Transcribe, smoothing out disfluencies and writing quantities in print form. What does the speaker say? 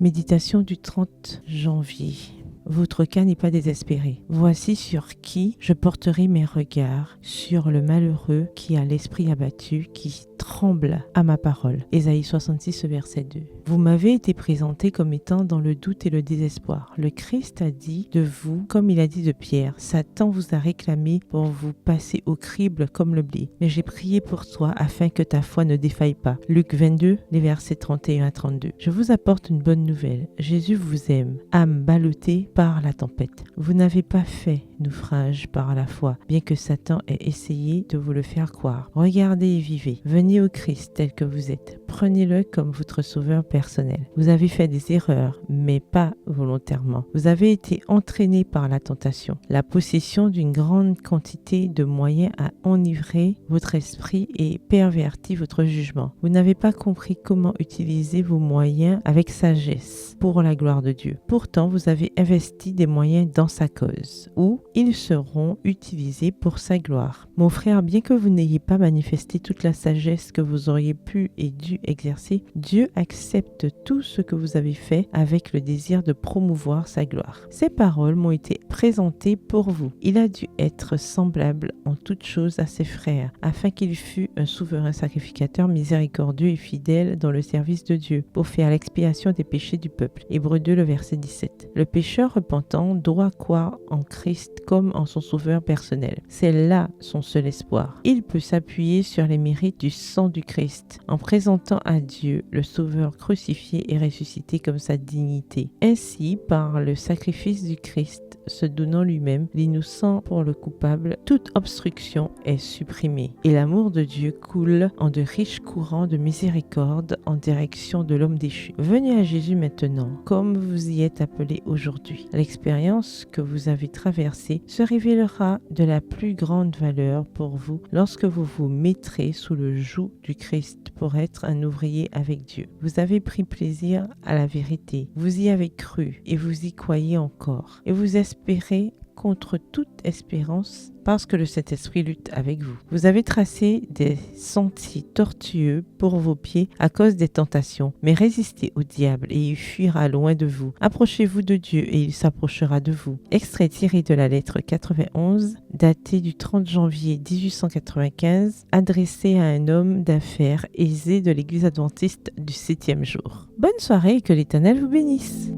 Méditation du 30 janvier. Votre cas n'est pas désespéré. Voici sur qui je porterai mes regards, sur le malheureux qui a l'esprit abattu, qui tremble à ma parole. Ésaïe 66, verset 2. Vous m'avez été présenté comme étant dans le doute et le désespoir. Le Christ a dit de vous, comme il a dit de Pierre, Satan vous a réclamé pour vous passer au crible comme le blé. Mais j'ai prié pour toi afin que ta foi ne défaille pas. Luc 22, les versets 31 à 32. Je vous apporte une bonne nouvelle. Jésus vous aime. Âme ballottée par la tempête. Vous n'avez pas fait naufrage par la foi, bien que Satan ait essayé de vous le faire croire. Regardez et vivez. Venez au Christ tel que vous êtes. Prenez-le comme votre sauveur personnel. Vous avez fait des erreurs, mais pas volontairement. Vous avez été entraîné par la tentation. La possession d'une grande quantité de moyens a enivré votre esprit et perverti votre jugement. Vous n'avez pas compris comment utiliser vos moyens avec sagesse pour la gloire de Dieu. Pourtant, vous avez investi des moyens dans sa cause, où ils seront utilisés pour sa gloire. Mon frère, bien que vous n'ayez pas manifesté toute la sagesse que vous auriez pu et dû exercer, Dieu accepte tout ce que vous avez fait avec le désir de promouvoir sa gloire. Ces paroles m'ont été présentées pour vous. Il a dû être semblable en toutes choses à ses frères, afin qu'il fût un souverain sacrificateur miséricordieux et fidèle dans le service de Dieu, pour faire l'expiation des péchés du peuple. Hébreux 2, le verset 17. Le pécheur repentant doit croire en Christ comme en son sauveur personnel. C'est là son seul espoir. Il peut s'appuyer sur les mérites du sang du Christ, en présentant à Dieu le sauveur crucifié et ressuscité comme sa dignité. Ainsi, par le sacrifice du Christ, se donnant lui-même, l'innocent pour le coupable, toute obstruction est supprimée et l'amour de Dieu coule en de riches courants de miséricorde en direction de l'homme déchu. Venez à Jésus maintenant, comme vous y êtes appelé aujourd'hui. L'expérience que vous avez traversée se révélera de la plus grande valeur pour vous lorsque vous vous mettrez sous le joug du Christ pour être un ouvrier avec Dieu. Vous avez pris plaisir à la vérité, vous y avez cru et vous y croyez encore et vous espérez contre toute espérance parce que le Saint-Esprit lutte avec vous. Vous avez tracé des sentiers tortueux pour vos pieds à cause des tentations, mais résistez au diable et il fuira loin de vous. Approchez-vous de Dieu et il s'approchera de vous. Extrait tiré de la lettre 91, datée du 30 janvier 1895, adressée à un homme d'affaires aisé de l'Église adventiste du 7e jour. Bonne soirée et que l'Éternel vous bénisse.